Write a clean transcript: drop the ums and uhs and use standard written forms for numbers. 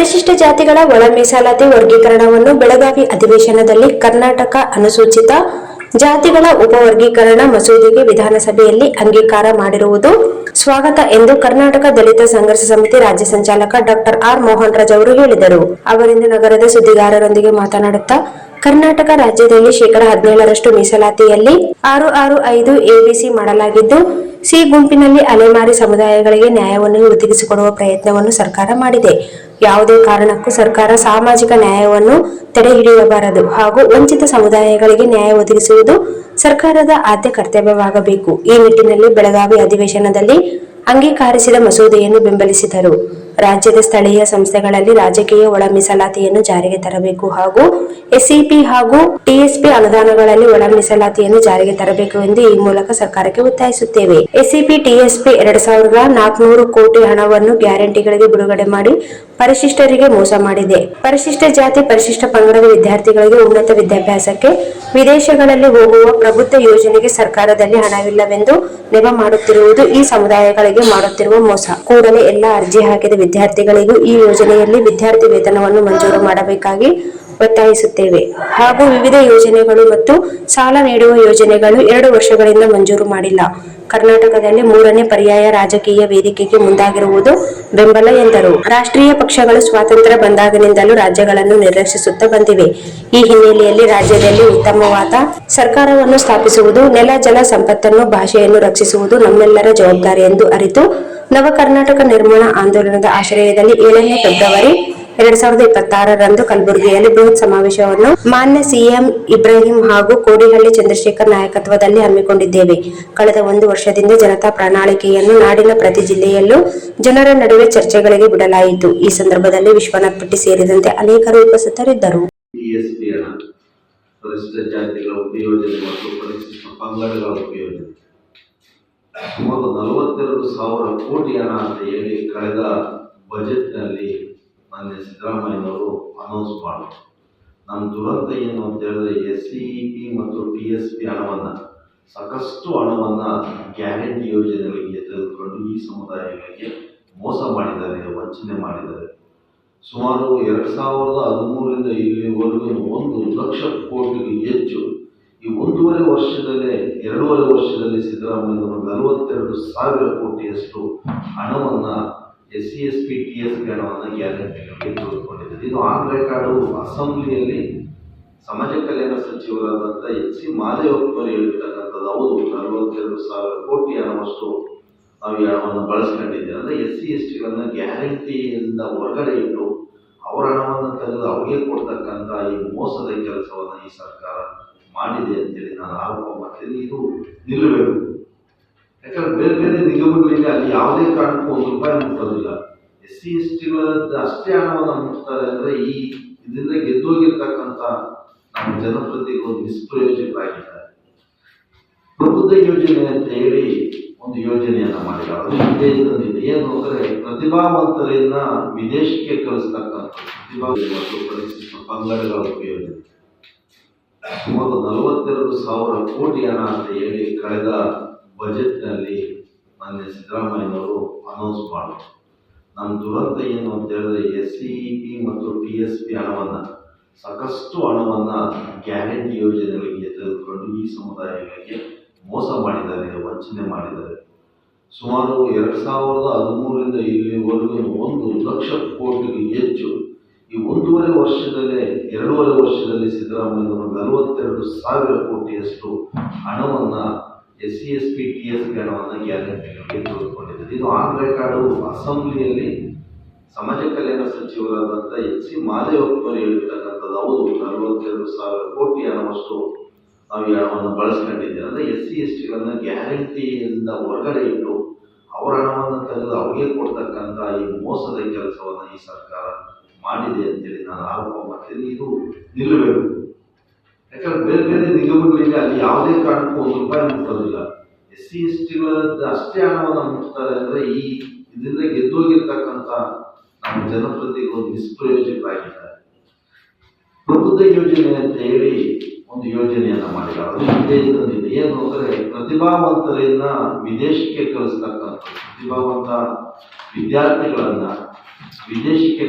ಪರಿಶಿಷ್ಟ ಜಾತಿಗಳ ಒಳ ಮೀಸಲಾತಿ ವರ್ಗೀಕರಣವನ್ನು ಬೆಳಗಾವಿ ಅಧಿವೇಶನದಲ್ಲಿ ಕರ್ನಾಟಕ ಅನುಸೂಚಿತ ಜಾತಿಗಳ ಉಪವರ್ಗೀಕರಣ ಮಸೂದೆಗೆ ವಿಧಾನಸಭೆಯಲ್ಲಿ ಅಂಗೀಕಾರ ಮಾಡಿರುವುದು ಸ್ವಾಗತ ಎಂದು ಕರ್ನಾಟಕ ದಲಿತ ಸಂಘರ್ಷ ಸಮಿತಿ ರಾಜ್ಯ ಸಂಚಾಲಕ ಡಾಕ್ಟರ್ ಆರ್ ಮೋಹನ್ ರಾಜ್ ಅವರು ಹೇಳಿದರು. ಅವರಿಂದು ನಗರದ ಸುದ್ದಿಗಾರರೊಂದಿಗೆ ಮಾತನಾಡುತ್ತಾ, ಕರ್ನಾಟಕ ರಾಜ್ಯದಲ್ಲಿ ಶೇಕಡಾ 17ರಷ್ಟು ಮೀಸಲಾತಿಯಲ್ಲಿ 665 ಎಬಿಸಿ ಮಾಡಲಾಗಿದ್ದು, ಸಿ ಗುಂಪಿನಲ್ಲಿ ಅಲೆಮಾರಿ ಸಮುದಾಯಗಳಿಗೆ ನ್ಯಾಯವನ್ನು ಒದಗಿಸಿಕೊಡುವ ಪ್ರಯತ್ನವನ್ನು ಸರ್ಕಾರ ಮಾಡಿದೆ. ಯಾವುದೇ ಕಾರಣಕ್ಕೂ ಸರ್ಕಾರ ಸಾಮಾಜಿಕ ನ್ಯಾಯವನ್ನು ತಡೆಹಿಡಿಯಬಾರದು ಹಾಗೂ ವಂಚಿತ ಸಮುದಾಯಗಳಿಗೆ ನ್ಯಾಯ ಒದಗಿಸುವುದು ಸರ್ಕಾರದ ಆದ್ಯ ಕರ್ತವ್ಯವಾಗಬೇಕು. ಈ ನಿಟ್ಟಿನಲ್ಲಿ ಬೆಳಗಾವಿ ಅಧಿವೇಶನದಲ್ಲಿ ಅಂಗೀಕರಿಸಿದ ಮಸೂದೆಯನ್ನು ಬೆಂಬಲಿಸಿದರು. ರಾಜ್ಯದ ಸ್ಥಳೀಯ ಸಂಸ್ಥೆಗಳಲ್ಲಿ ರಾಜಕೀಯ ಒಳ ಮೀಸಲಾತಿಯನ್ನು ಜಾರಿಗೆ ತರಬೇಕು ಹಾಗೂ ಎಸ್ಸಿಪಿ ಹಾಗೂ ಟಿಎಸ್ಪಿ ಅನುದಾನಗಳಲ್ಲಿ ಒಳ ಮೀಸಲಾತಿಯನ್ನು ಜಾರಿಗೆ ತರಬೇಕು ಎಂದು ಈ ಮೂಲಕ ಸರ್ಕಾರಕ್ಕೆ ಒತ್ತಾಯಿಸುತ್ತೇವೆ. ಎಸ್ಸಿಪಿ ಟಿಎಸ್ಪಿ 2400 ಕೋಟಿ ಹಣವನ್ನು ಗ್ಯಾರಂಟಿಗಳಿಗೆ ಬಿಡುಗಡೆ ಮಾಡಿ ಪರಿಶಿಷ್ಟರಿಗೆ ಮೋಸ ಮಾಡಿದೆ. ಪರಿಶಿಷ್ಟ ಜಾತಿ ಪರಿಶಿಷ್ಟ ಪಂಗಡದ ವಿದ್ಯಾರ್ಥಿಗಳಿಗೆ ಉನ್ನತ ವಿದ್ಯಾಭ್ಯಾಸಕ್ಕೆ ವಿದೇಶಗಳಲ್ಲಿ ಹೋಗುವ ಪ್ರಬುದ್ಧ ಯೋಜನೆಗೆ ಸರ್ಕಾರದಲ್ಲಿ ಹಣವಿಲ್ಲವೆಂದು ನೆಪ ಮಾಡುತ್ತಿರುವುದು ಈ ಸಮುದಾಯಗಳಿಗೆ ಮಾಡುತ್ತಿರುವ ಮೋಸ. ಕೂಡಲೇ ಎಲ್ಲ ಅರ್ಜಿ ಹಾಕಿದ ವಿದ್ಯಾರ್ಥಿಗಳಿಗೂ ಈ ಯೋಜನೆಯಲ್ಲಿ ವಿದ್ಯಾರ್ಥಿ ವೇತನವನ್ನು ಮಂಜೂರು ಮಾಡಬೇಕಾಗಿ ಒತ್ತಾಯಿಸುತ್ತೇವೆ ಹಾಗೂ ವಿವಿಧ ಯೋಜನೆಗಳು ಮತ್ತು ಸಾಲ ನೀಡುವ ಯೋಜನೆಗಳು 2 ವರ್ಷಗಳಿಂದ ಮಂಜೂರು ಮಾಡಿಲ್ಲ. ಕರ್ನಾಟಕದಲ್ಲಿ 3ನೇ ಪರ್ಯಾಯ ರಾಜಕೀಯ ವೇದಿಕೆಗೆ ಮುಂದಾಗಿರುವುದು ಬೆಂಬಲ ಎಂದರು. ರಾಷ್ಟ್ರೀಯ ಪಕ್ಷಗಳು ಸ್ವಾತಂತ್ರ್ಯ ಬಂದಾಗಿನಿಂದಲೂ ರಾಜ್ಯಗಳನ್ನು ನಿರ್ಲಕ್ಷಿಸುತ್ತಾ ಬಂದಿವೆ. ಈ ಹಿನ್ನೆಲೆಯಲ್ಲಿ ರಾಜ್ಯದಲ್ಲಿ ಉತ್ತಮವಾದ ಸರ್ಕಾರವನ್ನು ಸ್ಥಾಪಿಸುವುದು, ನೆಲ ಜಲ ಸಂಪತ್ತನ್ನು ಭಾಷೆಯನ್ನು ರಕ್ಷಿಸುವುದು ನಮ್ಮೆಲ್ಲರ ಜವಾಬ್ದಾರಿ ಎಂದು ಅರಿತು ನವ ಕರ್ನಾಟಕ ನಿರ್ಮಾಣ ಆಂದೋಲನದ ಆಶ್ರಯದಲ್ಲಿ 7ನೇ ಫೆಬ್ರವರಿ 2026ರಂದು ಕಲಬುರಗಿಯಲ್ಲಿ ಬೃಹತ್ ಸಮಾವೇಶವನ್ನು ಮಾನ್ಯ ಸಿಎಂ ಇಬ್ರಾಹಿಂ ಹಾಗೂ ಕೋಡಿಹಳ್ಳಿ ಚಂದ್ರಶೇಖರ್ ನಾಯಕತ್ವದಲ್ಲಿ ಹಮ್ಮಿಕೊಂಡಿದ್ದೇವೆ. ಕಳೆದ 1 ವರ್ಷದಿಂದ ಜನತಾ ಪ್ರಣಾಳಿಕೆಯನ್ನು ನಾಡಿನ ಪ್ರತಿ ಜಿಲ್ಲೆಯಲ್ಲೂ ಜನರ ನಡುವೆ ಚರ್ಚೆಗಳಿಗೆ ಬಿಡಲಾಯಿತು. ಈ ಸಂದರ್ಭದಲ್ಲಿ ವಿಶ್ವನಾಥ್ ಪಟ್ಟಿ ಸೇರಿದಂತೆ ಅನೇಕರು ಉಪಸ್ಥಿತರಿದ್ದರು. ಪರಿಶಿಷ್ಟ ಜಾತಿಗಳ ಉಪಯೋಜನೆ ಮತ್ತು ಪರಿಶಿಷ್ಟ ಪಂಗಡಗಳ ಉಪಯೋಜನೆ ಸುಮಾರು 42,000 ಕೋಟಿ ಹಣ ಅಂತ ಹೇಳಿ ಕಳೆದ ಬಜೆಟ್ನಲ್ಲಿ ಮಾನ್ಯ ಸಿದ್ದರಾಮಯ್ಯನವರು ಅನೌನ್ಸ್ ಮಾಡಿದ್ರು. ನಮ್ಮ ದುರಂತ ಏನು ಅಂತ ಹೇಳಿದ್ರೆ ಎಸ್ಸಿಪಿ ಮತ್ತು ಟಿಎಸ್ಪಿ ಸಾಕಷ್ಟು ಹಣವನ್ನು ಗ್ಯಾರಂಟಿ ಯೋಜನೆಗಳಿಗೆ ತೆಗೆದುಕೊಂಡು ಈ ಸಮುದಾಯಗಳಿಗೆ ಮೋಸ ಮಾಡಿದ್ದಾರೆ, ವಂಚನೆ ಮಾಡಿದ್ದಾರೆ. ಸುಮಾರು 2013ರಿಂದ ಇಲ್ಲಿವರೆಗೂ 1 ಲಕ್ಷ ಕೋಟಿಗೂ ಹೆಚ್ಚು ಈ 1.5 ವರ್ಷದಲ್ಲಿ ಸಿದ್ದರಾಮಯ್ಯನವರು 42,000 ಕೋಟಿಯಷ್ಟು ಹಣವನ್ನು SC/ST TSP ಹಣವನ್ನು ಗ್ಯಾರಂಟಿಗಳಿಗೆ ತೆಗೆದುಕೊಂಡಿದ್ದಾರೆ. ಇದು ಆನ್ ರೆಕಾರ್ಡು. ಅಸೆಂಬ್ಲಿಯಲ್ಲಿ ಸಮಾಜ ಕಲ್ಯಾಣ ಸಚಿವರಾದಂಥ HC ಮಾದೇವಪ್ಪರು ಹೇಳಿರ್ತಕ್ಕಂಥದ್ದು ಹೌದು. 42,000 ಕೋಟಿ ಹಣವಷ್ಟು ನಾವು ಈ ಹಣವನ್ನು ಬಳಸ್ಕೊಂಡಿದ್ದೇವೆ. ಅಂದರೆ SC/STಗಳನ್ನು ಗ್ಯಾರಂಟಿಯಿಂದ ಹೊರಗಡೆ ಇಟ್ಟು ಅವರ ಹಣವನ್ನು ತೆಗೆದು ಅವರಿಗೆ ಕೊಡ್ತಕ್ಕಂಥ ಈ ಮೋಸದ ಕೆಲಸವನ್ನು ಈ ಸರ್ಕಾರ ಮಾಡಿದೆ ಅಂತೇಳಿ ನಾನು ಆರೋಪ ಮಾಡ್ತೀನಿ. ಇದು ನಿಲ್ಲಬೇಕು. ಯಾಕಂದ್ರೆ ಬೇರೆ ಬೇರೆ ನಿಗಮಗಳಿಗೆ ಅಲ್ಲಿ ಯಾವುದೇ ಕಾರಣಕ್ಕೂ ₹1 ಮುಟ್ಟೋದಿಲ್ಲ. SC/STಗಳ ಅಷ್ಟೇ ಹಣವನ್ನು ಮುಟ್ತಾರೆ ಅಂದರೆ ಇದರಿಂದ ಗೆದ್ದೋಗಿರ್ತಕ್ಕಂಥ ನಮ್ಮ ಜನಪ್ರತಿನಿಧಿಗಳು ನಿಷ್ಪ್ರಯೋಜಕರಾಗಿದ್ದಾರೆ. ಪ್ರಬುದ್ಧ ಯೋಜನೆ ಅಂತ ಹೇಳಿ ಒಂದು ಯೋಜನೆಯನ್ನ ಮಾಡಿದ್ದಾರೆ. ಅದು ಹಿಂದೆ ತಂದಿದೆ. ಏನು ಅಂದರೆ ಪ್ರತಿಭಾವಂತರನ್ನ ವಿದೇಶಕ್ಕೆ ಕಳಿಸ್ತಕ್ಕಂಥ ಮತ್ತು ಪರಿಶಿಷ್ಟ ಪಂಗಡಗಳ ಉಪಯೋಜನೆ ಸುಮಾರು 42,000 ಕೋಟಿ ಹಣ ಅಂತ ಹೇಳಿ ಕಳೆದ ಬಜೆಟ್ನಲ್ಲಿ ಮಾನ್ಯ ಸಿದ್ದರಾಮಯ್ಯನವರು ಅನೌನ್ಸ್ ಮಾಡಿದ್ರು. ನಮ್ಮ ದುರಂತ ಏನು ಅಂತ ಹೇಳಿದ್ರೆ SCP ಮತ್ತು TSP ಸಾಕಷ್ಟು ಹಣವನ್ನು ಗ್ಯಾರಂಟಿ ಯೋಜನೆಗಳಿಗೆ ತೆಗೆದುಕೊಂಡು ಈ ಸಮುದಾಯಗಳಿಗೆ ಮೋಸ ಮಾಡಿದ್ದಾರೆ, ವಂಚನೆ ಮಾಡಿದ್ದಾರೆ. ಸುಮಾರು 2013ರಿಂದ ಇಲ್ಲಿವರೆಗೂ 1 ಲಕ್ಷ ಕೋಟಿಗೂ ಹೆಚ್ಚು ಈ 2.5 ವರ್ಷದಲ್ಲಿ ಸಿದ್ದರಾಮಯ್ಯನವರು 42,000 ಕೋಟಿಯಷ್ಟು ಹಣವನ್ನು SC/ST TSP ಹಣವನ್ನು ಗ್ಯಾರಂಟಿಗಳಿಗೆ ತೆಗೆದುಕೊಂಡಿದ್ದಾರೆ. ಇದು ಆನ್ ರೆಕಾರ್ಡು. ಅಸೆಂಬ್ಲಿಯಲ್ಲಿ ಸಮಾಜ ಕಲ್ಯಾಣ ಸಚಿವರಾದಂಥ HC ಮಾದೇವಪ್ಪರು ಹೇಳಿರ್ತಕ್ಕಂಥದ್ದು ಹೌದು. 42,000 ಕೋಟಿ ಹಣವಷ್ಟು ನಾವು ಈ ಹಣವನ್ನು ಬಳಸ್ಕೊಂಡಿದ್ದೇವೆ. ಅಂದರೆ SC/STಗಳನ್ನು ಗ್ಯಾರಂಟಿಯಿಂದ ಹೊರಗಡೆ ಇಟ್ಟು ಅವರ ಹಣವನ್ನು ತೆಗೆದು ಅವರಿಗೆ ಕೊಡ್ತಕ್ಕಂಥ ಈ ಮೋಸದ ಕೆಲಸವನ್ನು ಈ ಸರ್ಕಾರ ಮಾಡಿದೆ ಅಂತೇಳಿ ನಾನು ಆರೋಪ ಮಾಡ್ತೀನಿ. ಇದು ನಿಲ್ಲಬೇಕು. ಯಾಕಂದ್ರೆ ಬೇರೆ ಬೇರೆ ನಿಗಮಗಳಿಗೆ ಅಲ್ಲಿ ಯಾವುದೇ ಕಾರಣಕ್ಕೂ ₹1 ಮುಟ್ಟೋದಿಲ್ಲ. SC/STಗಳ ಅಷ್ಟೇ ಹಣವನ್ನು ಮುಟ್ತಾರೆ ಅಂದರೆ ಇದರಿಂದ ಗೆದ್ದೋಗಿರ್ತಕ್ಕಂಥ ನಮ್ಮ ಜನಪ್ರತಿನಿಧಿಗಳು ನಿಷ್ಪ್ರಯೋಜಕರಾಗಿದ್ದಾರೆ. ಪ್ರಬುದ್ಧ ಯೋಜನೆ ಅಂತ ಹೇಳಿ ಒಂದು ಯೋಜನೆಯನ್ನ ಮಾಡಿದ್ದಾರೆ. ಅದು ಹಿಂದೆ ತಂದಿದೆ. ಏನು ಅಂದರೆ ಪ್ರತಿಭಾವಂತರನ್ನ ವಿದೇಶಕ್ಕೆ ಕಳಿಸ್ತಕ್ಕಂಥ ಪ್ರತಿಭಾವಂತ ವಿದ್ಯಾರ್ಥಿಗಳನ್ನ ವಿದೇಶಕ್ಕೆ